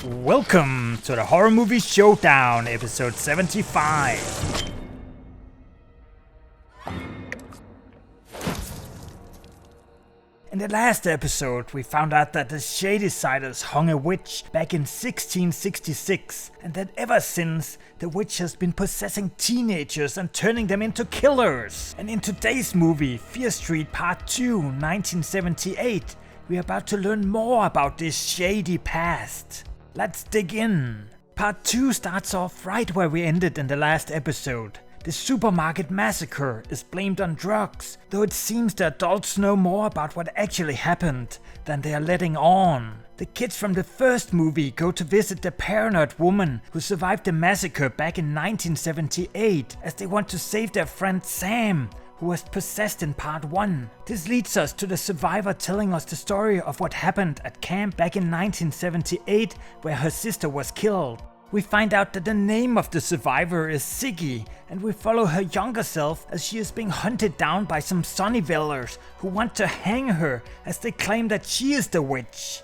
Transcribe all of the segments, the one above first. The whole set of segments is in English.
Welcome to the Horror Movie Showdown, episode 75. In the last episode, we found out that the Shadysiders hung a witch back in 1666, and that ever since, the witch has been possessing teenagers and turning them into killers. And in today's movie, Fear Street Part 2, 1978, we are about to learn more about this shady past. Let's dig in. Part 2 starts off right where we ended in the last episode. The supermarket massacre is blamed on drugs, though it seems the adults know more about what actually happened than they are letting on. The kids from the first movie go to visit the paranoid woman who survived the massacre back in 1978, as they want to save their friend Sam, who was possessed in part 1. This leads us to the survivor telling us the story of what happened at camp back in 1978, where her sister was killed. We find out that the name of the survivor is Siggy, and we follow her younger self as she is being hunted down by some Sunnyvallers who want to hang her, as they claim that she is the witch.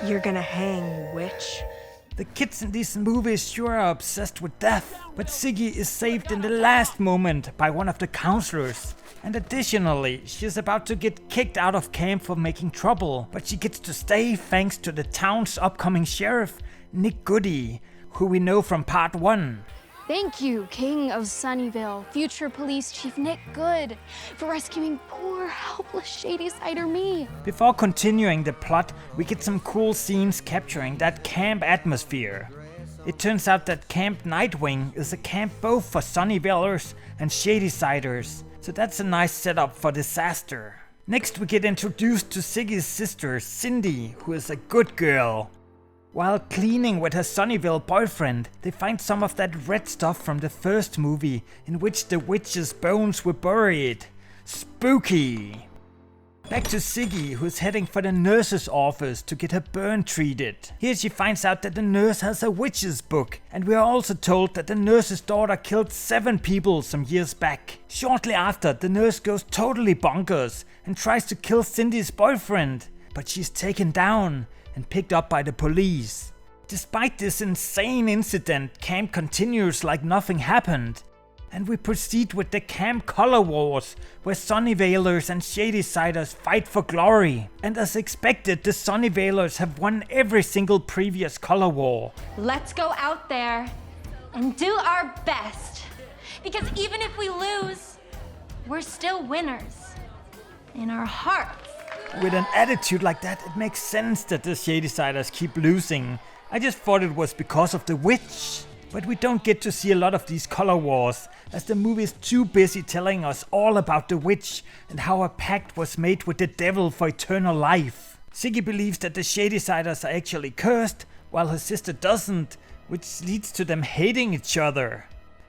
You're gonna hang, witch. The kids in these movies sure are obsessed with death, but Siggy is saved in the last moment by one of the counselors. And additionally, she is about to get kicked out of camp for making trouble, but she gets to stay thanks to the town's upcoming sheriff, Nick Goody, who we know from part 1. Thank you, King of Sunnyvale, future Police Chief Nick Good, for rescuing poor, helpless Shadysider me. Before continuing the plot, we get some cool scenes capturing that camp atmosphere. It turns out that Camp Nightwing is a camp both for Sunnyvallers and Shadysiders, so that's a nice setup for disaster. Next we get introduced to Siggy's sister, Cindy, who is a good girl. While cleaning with her Sunnyvale boyfriend, they find some of that red stuff from the first movie, in which the witch's bones were buried. Spooky! Back to Siggy, who's heading for the nurse's office to get her burn treated. Here she finds out that the nurse has a witch's book, and we are also told that the nurse's daughter killed 7 people some years back. Shortly after, the nurse goes totally bonkers and tries to kill Cindy's boyfriend, but she's taken down and picked up by the police. Despite this insane incident, camp continues like nothing happened. And we proceed with the Camp Color Wars, where Sunnyvalers and Shadysiders fight for glory. And as expected, the Sunnyvalers have won every single previous color war. Let's go out there and do our best. Because even if we lose, we're still winners in our hearts. With an attitude like that, it makes sense that the Shadysiders keep losing. I just thought it was because of the witch. But we don't get to see a lot of these color wars, as the movie is too busy telling us all about the witch and how a pact was made with the devil for eternal life. Siggy believes that the Shadysiders are actually cursed, while her sister doesn't, which leads to them hating each other.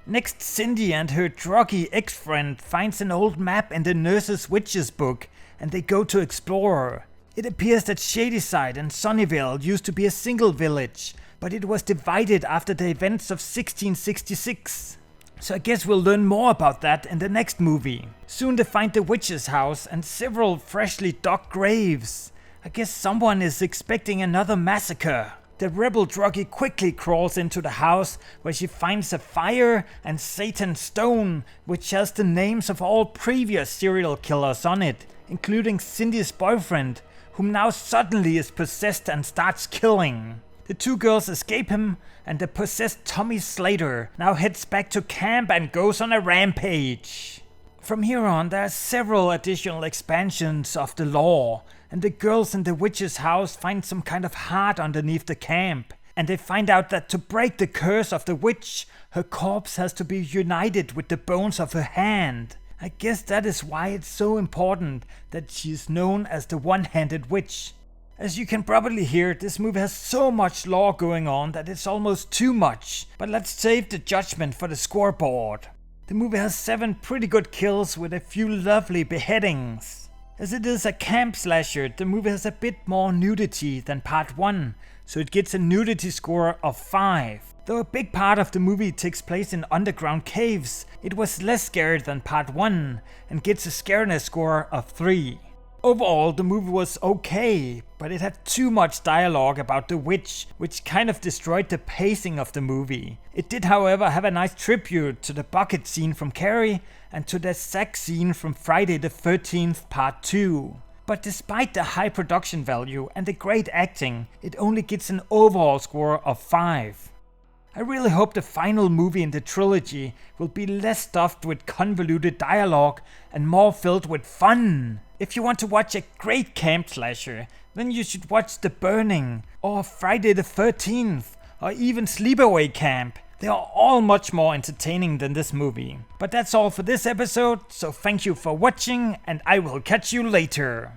Next, Cindy and her druggy ex-friend finds an old map in the nurse's witch's book, and they go to explore. It appears that Shadyside and Sunnyvale used to be a single village, but it was divided after the events of 1666. So I guess we'll learn more about that in the next movie. Soon they find the witch's house and several freshly dug graves. I guess someone is expecting another massacre. The rebel druggie quickly crawls into the house, where she finds a fire and Satan's stone, which has the names of all previous serial killers on it, including Cindy's boyfriend, whom now suddenly is possessed and starts killing. The 2 girls escape him, and the possessed Tommy Slater now heads back to camp and goes on a rampage. From here on, there are several additional expansions of the lore, and the girls in the witch's house find some kind of heart underneath the camp, and they find out that to break the curse of the witch, her corpse has to be united with the bones of her hand. I guess that is why it's so important that she is known as the one-handed witch. As you can probably hear, this movie has so much lore going on that it's almost too much, but let's save the judgment for the scoreboard. The movie has 7 pretty good kills with a few lovely beheadings. As it is a camp slasher, the movie has a bit more nudity than part 1, so it gets a nudity score of 5. Though a big part of the movie takes place in underground caves, it was less scary than part 1 and gets a scariness score of 3. Overall, the movie was okay, but it had too much dialogue about the witch, which kind of destroyed the pacing of the movie. It did, however, have a nice tribute to the bucket scene from Carrie and to the sex scene from Friday the 13th Part 2. But despite the high production value and the great acting, it only gets an overall score of 5. I really hope the final movie in the trilogy will be less stuffed with convoluted dialogue and more filled with fun. If you want to watch a great camp slasher, then you should watch The Burning, or Friday the 13th, or even Sleepaway Camp. They are all much more entertaining than this movie. But that's all for this episode, so thank you for watching, and I will catch you later.